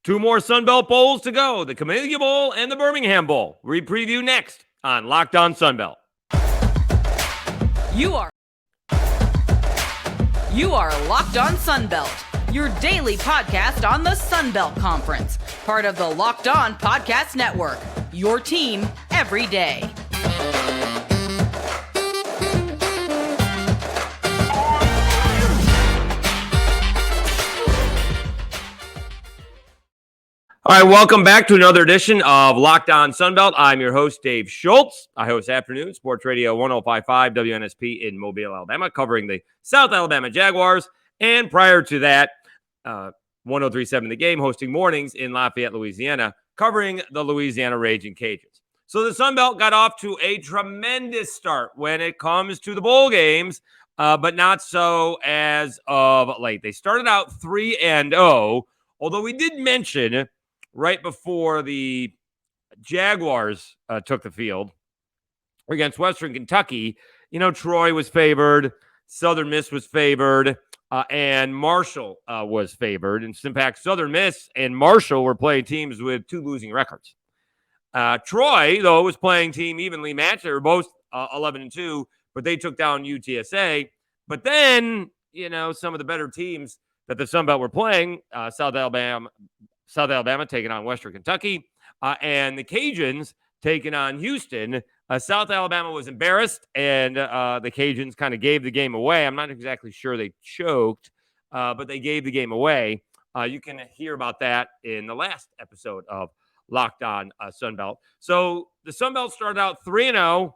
Two more Sun Belt Bowls to go, the Camellia Bowl and the Birmingham Bowl. We preview next on Locked On Sun Belt. You are Locked On Sun Belt, your daily podcast on the Sun Belt Conference, part of the Locked On Podcast Network, your team every day. All right, welcome back to another edition of Locked On Sunbelt. I'm your host, Dave Schultz. I host Afternoon Sports Radio 105.5 WNSP in Mobile, Alabama, covering the South Alabama Jaguars. And prior to that, 103.7 The Game, hosting mornings in Lafayette, Louisiana, covering the Louisiana Raging Cajuns. So the Sunbelt got off to a tremendous start when it comes to the bowl games, but not so as of late. They started out 3-0, although we did mention right before the Jaguars took the field against Western Kentucky, Troy was favored, Southern Miss was favored, and Marshall was favored. And in fact, Southern Miss and Marshall were playing teams with two losing records. Troy, though, was playing team evenly matched. They were both 11-2, but they took down UTSA. But then, some of the better teams that the Sun Belt were playing, South Alabama taking on Western Kentucky, and the Cajuns taking on Houston. South Alabama was embarrassed, and the Cajuns kind of gave the game away. I'm not exactly sure they choked, but they gave the game away. You can hear about that in the last episode of Locked On Sunbelt. So the Sunbelt started out 3-0,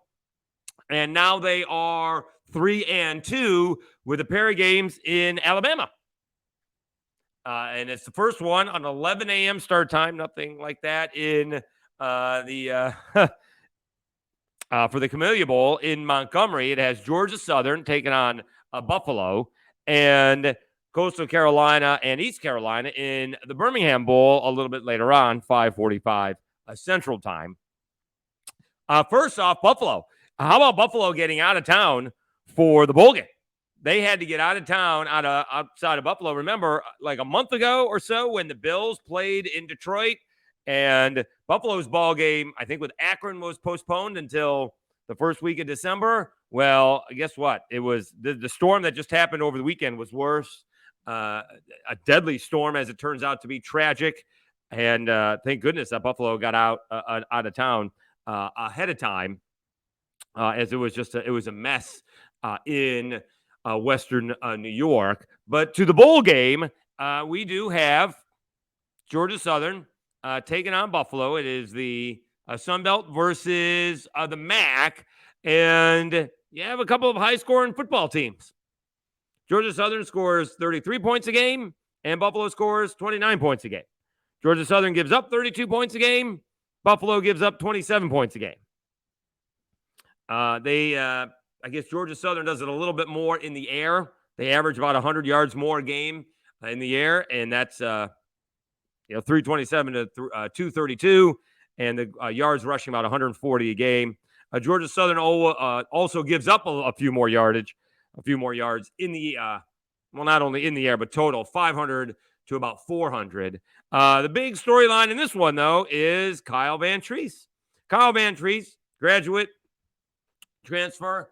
and now they are 3-2 with a pair of games in Alabama. And it's the first one on 11 a.m. start time, nothing like that in for the Camellia Bowl in Montgomery. It has Georgia Southern taking on Buffalo, and Coastal Carolina and East Carolina in the Birmingham Bowl a little bit later on, 5:45 Central Time. First off, Buffalo. How about Buffalo getting out of town for the bowl game? They had to get out of town outside of Buffalo. Remember, like a month ago or so when the Bills played in Detroit, and Buffalo's ball game, I think with Akron, was postponed until the first week of December. Well, guess what? It was the storm that just happened over the weekend was worse. A deadly storm, as it turns out to be, tragic. And thank goodness that Buffalo got out of town ahead of time, as it was a mess in Western New York. But to the bowl game, we do have Georgia Southern taking on Buffalo. It is the Sun Belt versus the MAC, and you have a couple of high-scoring football teams. Georgia Southern scores 33 points a game, and Buffalo scores 29 points a game. Georgia Southern gives up 32 points a game. Buffalo gives up 27 points a game. I guess Georgia Southern does it a little bit more in the air. They average about 100 yards more a game in the air, and that's 327 to 232, and the yards rushing about 140 a game. Georgia Southern also gives up a few more yards in the not only in the air, but total 500 to about 400. The big storyline in this one, though, is Kyle Vantrease. Kyle Vantrease, graduate transfer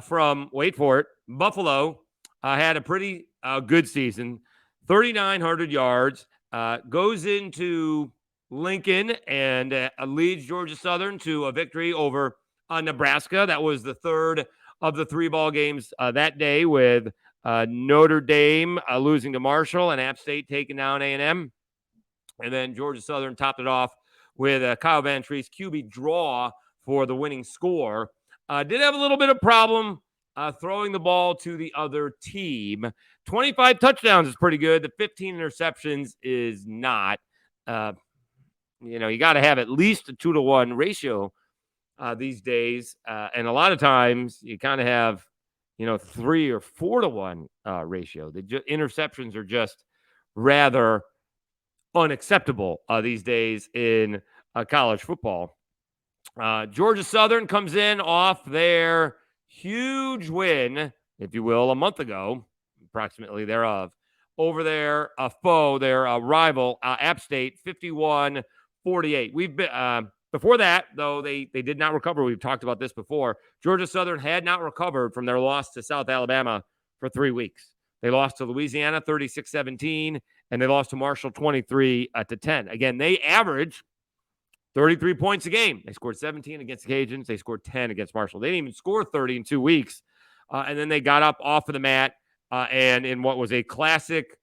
from, wait for it, Buffalo, had a pretty good season, 3,900 yards, goes into Lincoln and leads Georgia Southern to a victory over Nebraska. That was the third of the three ball games that day, with Notre Dame losing to Marshall and App State taking down A&M. And then Georgia Southern topped it off with Kyle Vantrease QB draw for the winning score. Did have a little bit of problem throwing the ball to the other team. 25 touchdowns is pretty good. The 15 interceptions is not. You got to have at least a 2-to-1 ratio these days. And a lot of times you kind of have, 3 or 4-to-1 ratio. The interceptions are just rather unacceptable these days in college football. Georgia Southern comes in off their huge win, if you will, a month ago, approximately thereof, over their foe, their rival, App State, 51-48. We've been before that, though, they did not recover. We've talked about this before. Georgia Southern had not recovered from their loss to South Alabama for 3 weeks. They lost to Louisiana 36-17, and they lost to Marshall 23-10. Again, they averaged 33 points a game. They scored 17 against the Cajuns. They scored 10 against Marshall. They didn't even score 30 in 2 weeks. And then they got up off of the mat and in what was a classic,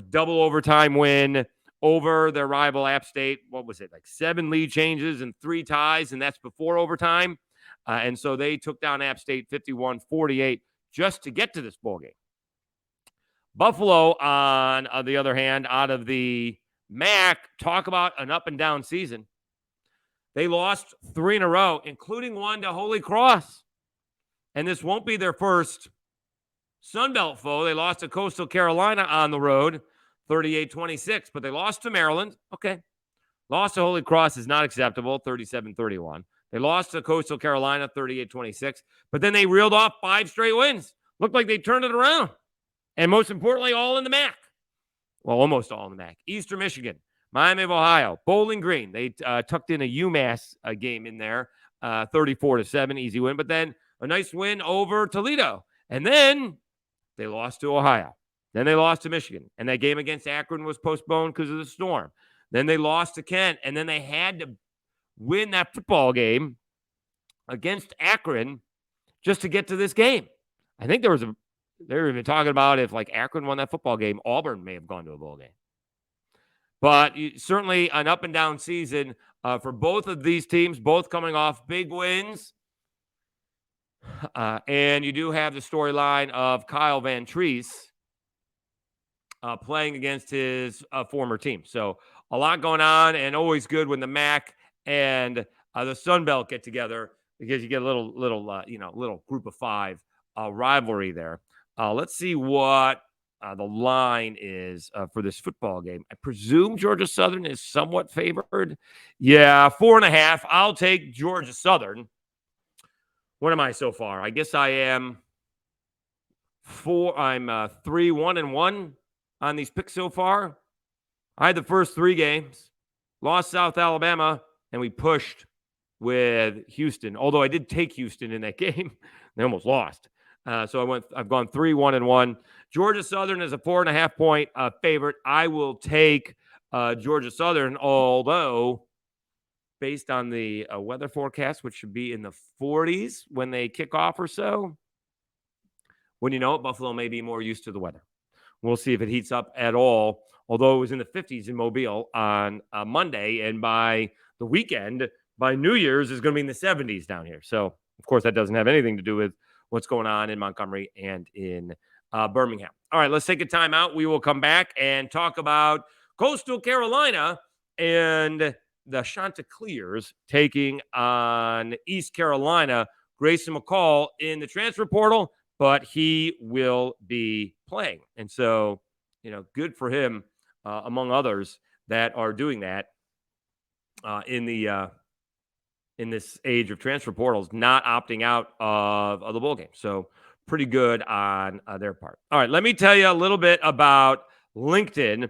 double overtime win over their rival App State. What was it, like 7 lead changes and 3 ties, and that's before overtime. And so they took down App State 51-48 just to get to this bowl game. Buffalo, on the other hand, out of the MAC, talk about an up and down season. They lost 3 in a row, including one to Holy Cross. And this won't be their first Sun Belt foe. They lost to Coastal Carolina on the road, 38-26, but they lost to Maryland. Okay. Lost to Holy Cross is not acceptable, 37-31. They lost to Coastal Carolina, 38-26, but then they reeled off 5 straight wins. Looked like they turned it around. And most importantly, all in the MAC. Well, almost all in the MAC. Eastern Michigan, Miami of Ohio, Bowling Green. They tucked in a UMass game in there, 34-7, easy win. But then a nice win over Toledo. And then they lost to Ohio. Then they lost to Michigan. And that game against Akron was postponed because of the storm. Then they lost to Kent. And then they had to win that football game against Akron just to get to this game. I think they were even talking about if like Akron won that football game, Auburn may have gone to a bowl game. But certainly an up and down season for both of these teams, both coming off big wins. And you do have the storyline of Kyle Vantrease playing against his former team. So a lot going on, and always good when the MAC and the Sun Belt get together because you get a little group of 5 rivalry there. Let's see what the line is for this football game. I presume Georgia Southern is somewhat favored. Yeah, 4.5. I'll take Georgia Southern. What am I so far? I guess I am 3-1-1 on these picks so far. I had the first 3 games, lost South Alabama, and we pushed with Houston. Although I did take Houston in that game, they almost lost. So I've gone 3-1-1. Georgia Southern is a 4.5-point favorite. I will take Georgia Southern, although based on the weather forecast, which should be in the 40s when they kick off or so, when you know it, Buffalo may be more used to the weather. We'll see if it heats up at all, although it was in the 50s in Mobile on Monday, and by the weekend, by New Year's, is going to be in the 70s down here. So, of course, that doesn't have anything to do with what's going on in Montgomery and in Birmingham. All right, let's take a time out. We will come back and talk about Coastal Carolina and the Chanticleers taking on East Carolina. Grayson McCall in the transfer portal, but he will be playing. And so, good for him, among others that are doing that in this age of transfer portals, not opting out of the bowl game. So pretty good on their part. All right, let me tell you a little bit about LinkedIn.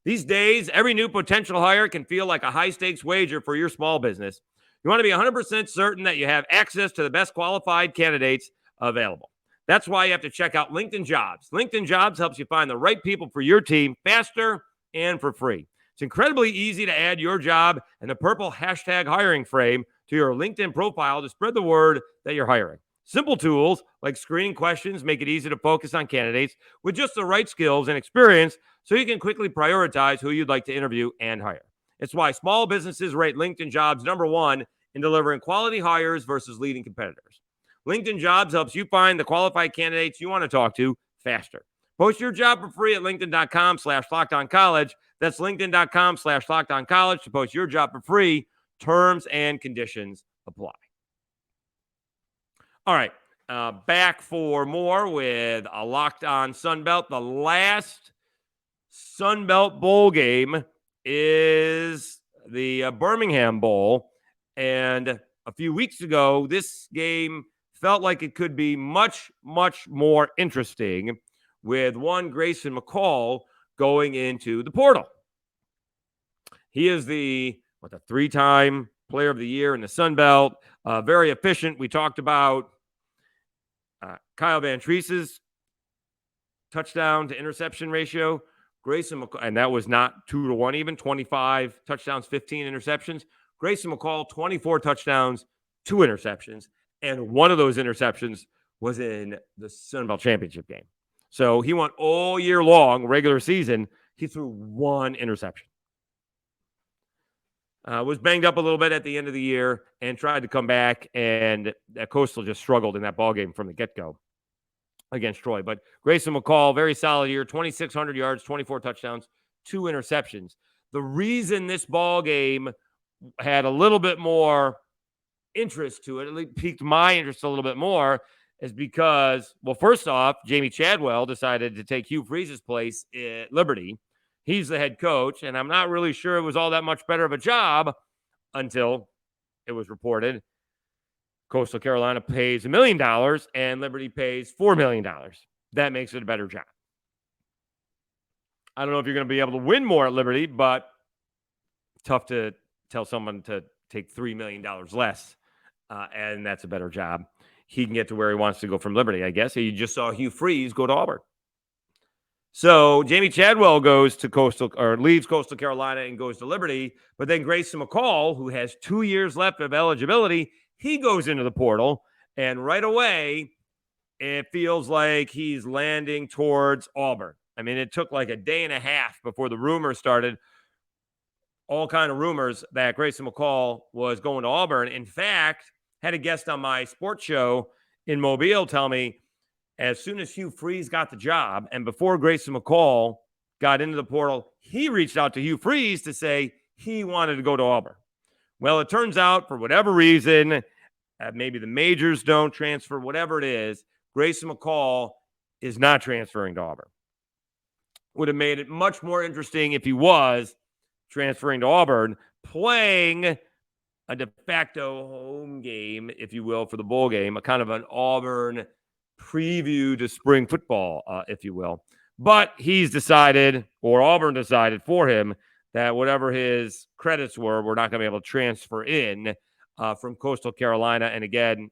These days, every new potential hire can feel like a high-stakes wager for your small business. You want to be 100% certain that you have access to the best qualified candidates available. That's why you have to check out LinkedIn Jobs. LinkedIn Jobs helps you find the right people for your team faster and for free. It's incredibly easy to add your job and the purple hashtag hiring frame to your LinkedIn profile to spread the word that you're hiring. Simple tools like screening questions make it easy to focus on candidates with just the right skills and experience so you can quickly prioritize who you'd like to interview and hire. It's why small businesses rate LinkedIn Jobs #1 in delivering quality hires versus leading competitors. LinkedIn Jobs helps you find the qualified candidates you want to talk to faster. Post your job for free at linkedin.com/lockedoncollege. That's linkedin.com/lockedoncollege to post your job for free. Terms and conditions apply. All right, back for more with a Locked On Sunbelt. The last Sunbelt Bowl game is the Birmingham Bowl. And a few weeks ago, this game felt like it could be much, much more interesting with one Grayson McCall going into the portal. He is the 3-time player of the year in the Sun Belt. Very efficient. We talked about Kyle Vantrease's touchdown to interception ratio. Grayson McCall, and that was not 2-1 even, 25 touchdowns, 15 interceptions. Grayson McCall, 24 touchdowns, 2 interceptions. And one of those interceptions was in the Sun Belt Championship game. So he went all year long, regular season. He threw 1 interception. Was banged up a little bit at the end of the year and tried to come back, and Coastal just struggled in that ballgame from the get-go against Troy. But Grayson McCall, very solid year, 2,600 yards, 24 touchdowns, 2 interceptions. The reason this ballgame had a little bit more interest to it, it piqued my interest a little bit more, is because, well, first off, Jamie Chadwell decided to take Hugh Freeze's place at Liberty. He's the head coach, and I'm not really sure it was all that much better of a job until it was reported Coastal Carolina pays $1 million and Liberty pays $4 million. That makes it a better job. I don't know if you're going to be able to win more at Liberty, but tough to tell someone to take $3 million less, and that's a better job. He can get to where he wants to go from Liberty, I guess. You just saw Hugh Freeze go to Auburn. So Jamie Chadwell goes to leaves Coastal Carolina and goes to Liberty, but then Grayson McCall, who has 2 years left of eligibility, he goes into the portal, and right away, it feels like he's landing towards Auburn. I mean, it took like a day and a half before the rumors started, all kind of rumors that Grayson McCall was going to Auburn. In fact, had a guest on my sports show in Mobile tell me, as soon as Hugh Freeze got the job and before Grayson McCall got into the portal, he reached out to Hugh Freeze to say he wanted to go to Auburn. Well, it turns out, for whatever reason, maybe the majors don't transfer, whatever it is, Grayson McCall is not transferring to Auburn. Would have made it much more interesting if he was transferring to Auburn, playing a de facto home game, if you will, for the bowl game, a kind of an Auburn preview to spring football, if you will. But he's decided, or Auburn decided for him, that whatever his credits were not going to be able to transfer in from Coastal Carolina. And again,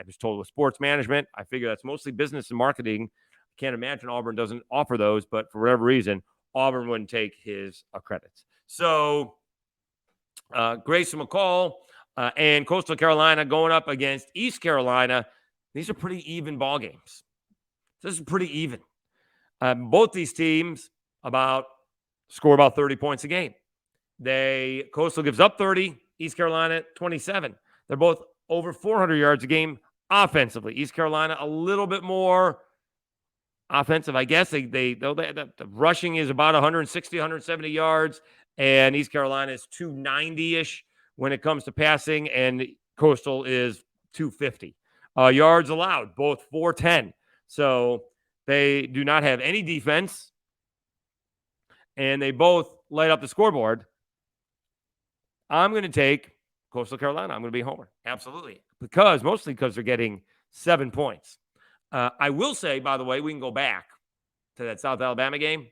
I was told with sports management, I figure that's mostly business and marketing. I can't imagine Auburn doesn't offer those, but for whatever reason, Auburn wouldn't take his credits. So Grayson McCall and Coastal Carolina going up against East Carolina. These are pretty even ball games. This is pretty even. Both these teams score about 30 points a game. Coastal gives up 30, East Carolina 27. They're both over 400 yards a game offensively. East Carolina a little bit more offensive, I guess. The rushing is about 160, 170 yards, and East Carolina is 290-ish when it comes to passing, and Coastal is 250. Yards allowed, both 410. So they do not have any defense, and they both light up the scoreboard. I'm going to take Coastal Carolina. I'm going to be a homer. Absolutely. Mostly because they're getting 7 points. I will say, by the way, we can go back to that South Alabama game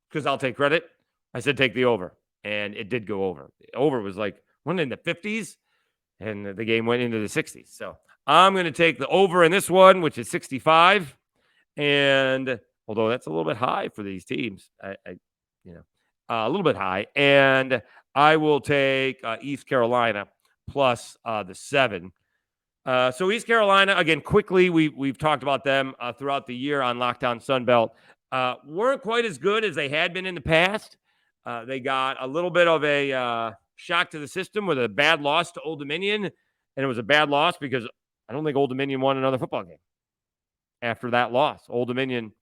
because I'll take credit. I said take the over, and it did go over. The over was went in the 50s, and the game went into the 60s. So I'm going to take the over in this one, which is 65. And although that's a little bit high for these teams, a little bit high. And I will take East Carolina plus the 7. So East Carolina, again, quickly, we've talked about them throughout the year on Locked On Sunbelt. Weren't quite as good as they had been in the past. They got a little bit of a shock to the system with a bad loss to Old Dominion. And it was a bad loss because I don't think Old Dominion won another football game after that loss. Old Dominion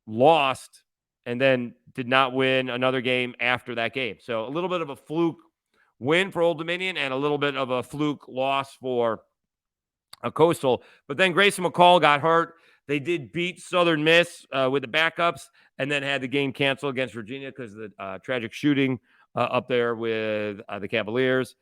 lost and then did not win another game after that game. So a little bit of a fluke win for Old Dominion and a little bit of a fluke loss for a Coastal. But then Grayson McCall got hurt. They did beat Southern Miss with the backups and then had the game canceled against Virginia because of the tragic shooting up there with the Cavaliers.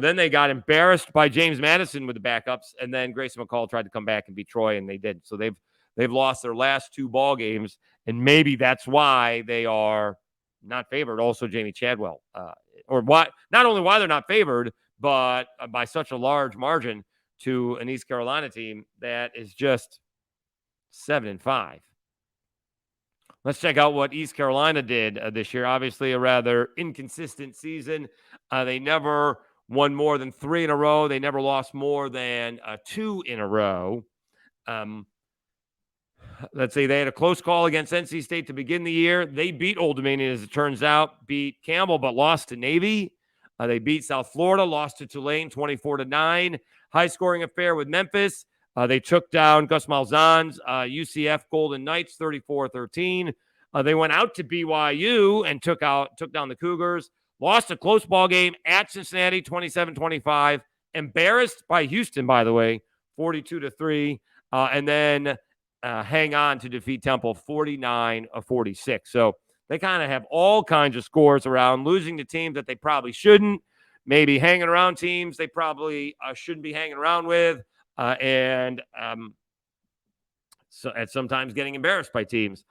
Then they got embarrassed by James Madison with the backups, and then Grayson McCall tried to come back and beat Troy, and they did. So they've they've lost their last 2 ball games, and maybe that's why they are not favored. Also, Jamie Chadwell, or why? Not only why they're not favored, but by such a large margin to an East Carolina team that is just 7-5. Let's check out what East Carolina did this year. Obviously, a rather inconsistent season. They never won more than 3 in a row. They never lost more than 2 in a row. Let's say they had a close call against NC State to begin the year. They beat Old Dominion, as it turns out, beat Campbell, but lost to Navy. They beat South Florida, lost to Tulane 24-9. High-scoring affair with Memphis. They took down Gus Malzahn's UCF Golden Knights 34-13. They went out to BYU and took down the Cougars. Lost a close ball game at Cincinnati 27-25. Embarrassed by Houston, by the way, 42-3. And then hang on to defeat Temple 49-46. So they kind of have all kinds of scores around, losing to teams that they probably shouldn't, maybe hanging around teams they probably shouldn't be hanging around with, and sometimes getting embarrassed by teams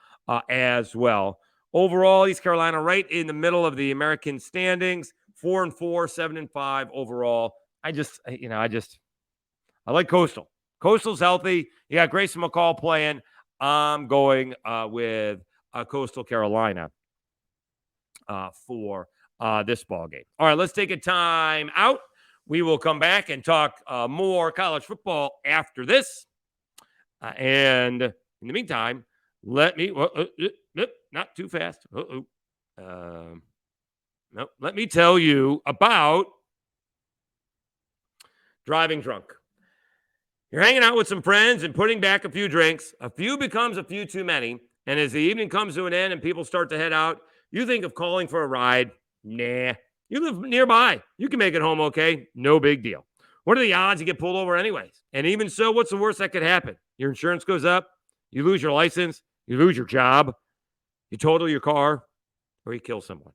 as well. Overall, East Carolina right in the middle of the American standings, 4-4, 7-5 overall. I like Coastal. Coastal's healthy. You got Grayson McCall playing. I'm going with Coastal Carolina for this ball game. All right, let's take a time out. We will come back and talk more college football after this. And in the meantime, let me not too fast. Let me tell you about driving drunk. You're hanging out with some friends and putting back a few drinks. A few becomes a few too many. And as the evening comes to an end and people start to head out, you think of calling for a ride. Nah. You live nearby. You can make it home okay. No big deal. What are the odds you get pulled over anyways? And even so, what's the worst that could happen? Your insurance goes up. You lose your license. You lose your job. You total your car. Or you kill someone.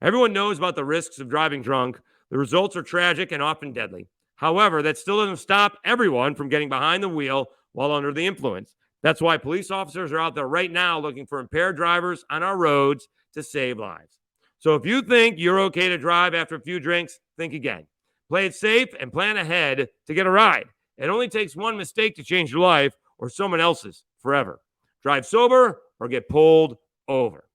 Everyone knows about the risks of driving drunk. The results are tragic and often deadly. However, that still doesn't stop everyone from getting behind the wheel while under the influence. That's why police officers are out there right now looking for impaired drivers on our roads to save lives. So if you think you're okay to drive after a few drinks, think again. Play it safe and plan ahead to get a ride. It only takes one mistake to change your life or someone else's forever. Drive sober or get pulled over.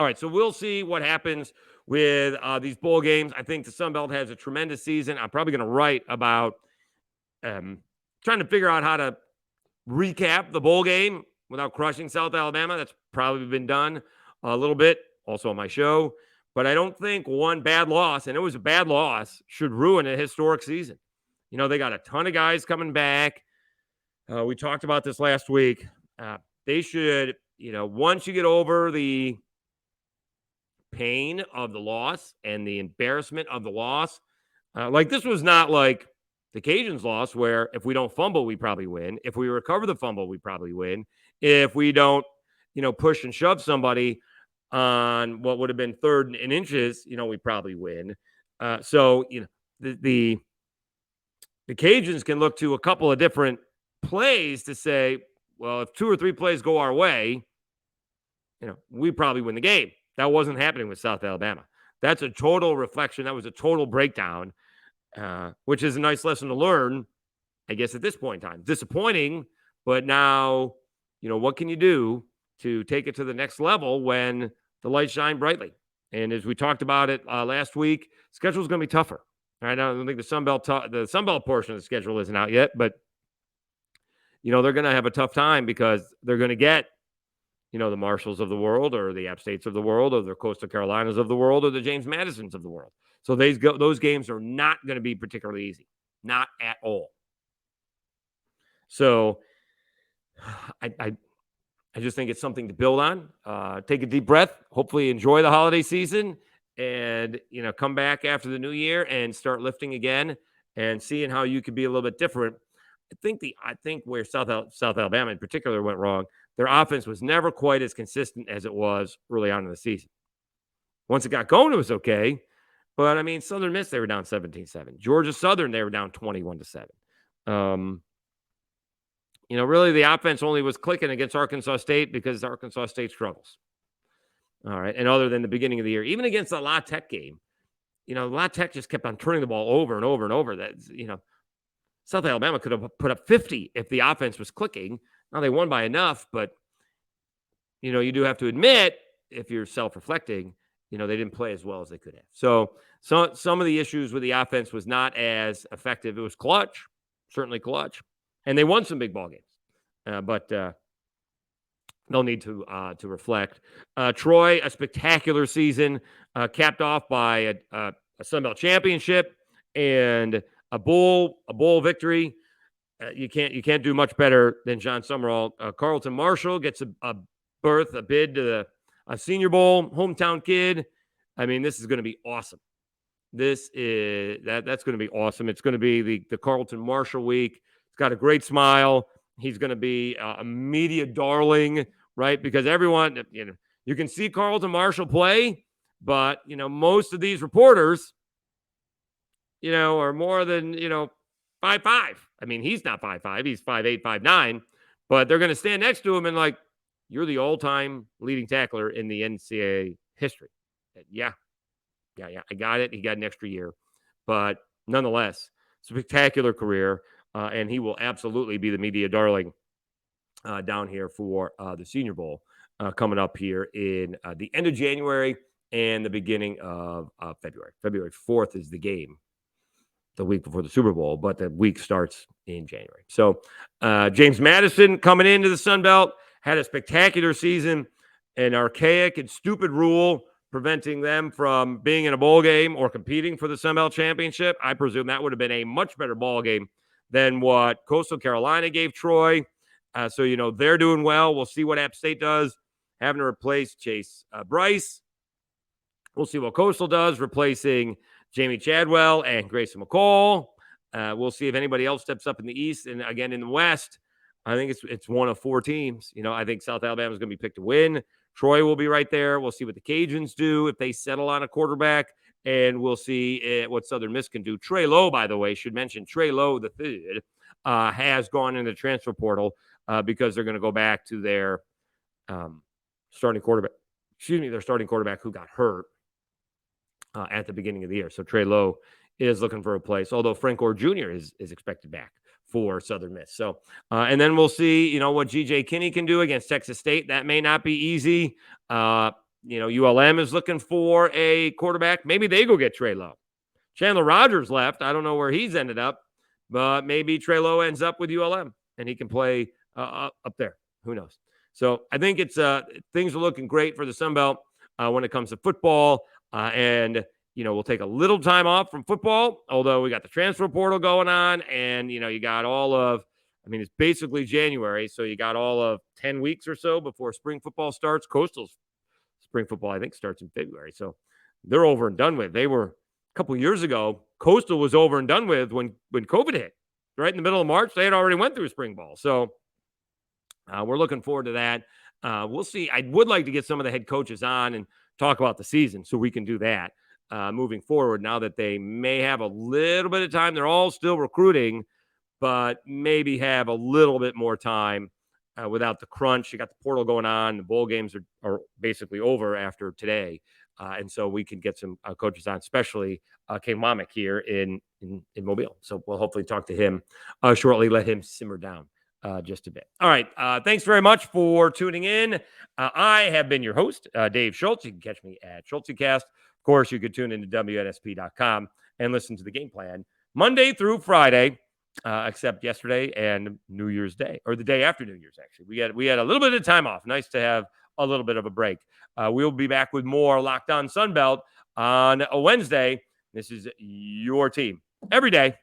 All right, so we'll see what happens with these bowl games. I think the Sun Belt has a tremendous season. I'm probably going to write about trying to figure out how to recap the bowl game without crushing South Alabama. That's probably been done a little bit also on my show. But I don't think one bad loss, and it was a bad loss, should ruin a historic season. You know, they got a ton of guys coming back. We talked about this last week. They should, once you get over the pain of the loss and the embarrassment of the loss, like this was not like the Cajuns loss where if we don't fumble, we probably win. If we recover the fumble, we probably win. If we don't, push and shove somebody on what would have been 3rd and inches, we probably win. So the Cajuns can look to a couple of different plays to say, well, if 2 or 3 plays go our way, we probably win the game. That wasn't happening with South Alabama. That's a total reflection. That was a total breakdown, which is a nice lesson to learn, I guess, at this point in time. Disappointing, but now, what can you do to take it to the next level when the lights shine brightly? And as we talked about it last week, schedule is going to be tougher. All right, I don't think the Sun Belt portion of the schedule isn't out yet, but they're going to have a tough time because they're going to get the Marshalls of the world or the App States of the world or the Coastal Carolinas of the world or the James Madisons of the world. So those games are not going to be particularly easy, not at all. So I just think it's something to build on. Take a deep breath. Hopefully enjoy the holiday season and, come back after the new year and start lifting again and seeing how you could be a little bit different. I think where South Alabama in particular went wrong, their offense was never quite as consistent as it was early on in the season. Once it got going, it was okay. But, Southern Miss, they were down 17-7. Georgia Southern, they were down 21-7. really the offense only was clicking against Arkansas State because Arkansas State struggles. All right. And other than the beginning of the year, even against the La Tech game, La Tech just kept on turning the ball over and over and over. That's, South Alabama could have put up 50 if the offense was clicking. Now they won by enough, but, you do have to admit, if you're self-reflecting, they didn't play as well as they could have. So some of the issues with the offense was not as effective. It was clutch, certainly clutch. And they won some big ball games. But they'll need to reflect. Troy, a spectacular season, capped off by a Sun Belt championship and a bowl victory. You can't do much better than John Summerall. Carlton Martial gets a bid to the Senior Bowl, hometown kid. I mean, this is going to be awesome. That's going to be awesome. It's going to be the Carlton Martial week. He's got a great smile. He's going to be a media darling, right? Because everyone, you can see Carlton Martial play, but most of these reporters, are more than 5'5". I mean, he's not 5'5", he's 5'8", 5'9", but they're going to stand next to him and like, you're the all-time leading tackler in the NCAA history. Yeah, I got it. He got an extra year, but nonetheless, spectacular career, and he will absolutely be the media darling down here for the Senior Bowl coming up here in the end of January and the beginning of February. February 4th is the game, the week before the Super Bowl, but the week starts in January. So James Madison coming into the Sun Belt had a spectacular season, an archaic and stupid rule preventing them from being in a bowl game or competing for the Sun Belt Championship. I presume that would have been a much better ball game than what Coastal Carolina gave Troy. So, they're doing well. We'll see what App State does, having to replace Chase Bryce. We'll see what Coastal does, replacing Jamie Chadwell and Grayson McCall. We'll see if anybody else steps up in the East. And again, in the West, I think it's one of four teams. I think South Alabama is going to be picked to win. Troy will be right there. We'll see what the Cajuns do if they settle on a quarterback, and we'll see what Southern Miss can do. Trey Lowe, by the way, should mention Trey Lowe the third has gone in the transfer portal because they're going to go back to their starting quarterback. Their starting quarterback who got hurt at the beginning of the year. So Trey Lowe is looking for a place, although Frank Gore Jr. is expected back for Southern Miss. So, and then we'll see, what G.J. Kinney can do against Texas State. That may not be easy. ULM is looking for a quarterback. Maybe they go get Trey Lowe. Chandler Rogers left. I don't know where he's ended up, but maybe Trey Lowe ends up with ULM and he can play up there. Who knows? So I think it's things are looking great for the Sun Belt when it comes to football. And we'll take a little time off from football, although we got the transfer portal going on and, you got it's basically January. So you got all of 10 weeks or so before spring football starts. Coastal's spring football, I think, starts in February. So they're over and done with. They were a couple years ago. Coastal was over and done with when COVID hit. Right in the middle of March, they had already went through spring ball. So we're looking forward to that. We'll see. I would like to get some of the head coaches on and talk about the season so we can do that. Moving forward, now that they may have a little bit of time. They're all still recruiting, but maybe have a little bit more time without the crunch. You got the portal going on. The bowl games are basically over after today. And so we can get some coaches on, especially Kane Womack here in Mobile. So we'll hopefully talk to him shortly, let him simmer down just a bit. All right. Thanks very much for tuning in. I have been your host, Dave Schultz. You can catch me at SchultzyCast. Of course, you could tune into WNSP.com and listen to the game plan Monday through Friday, except yesterday and New Year's Day, or the day after New Year's, actually. We had a little bit of time off. Nice to have a little bit of a break. We'll be back with more Locked On Sunbelt on a Wednesday. This is your team every day.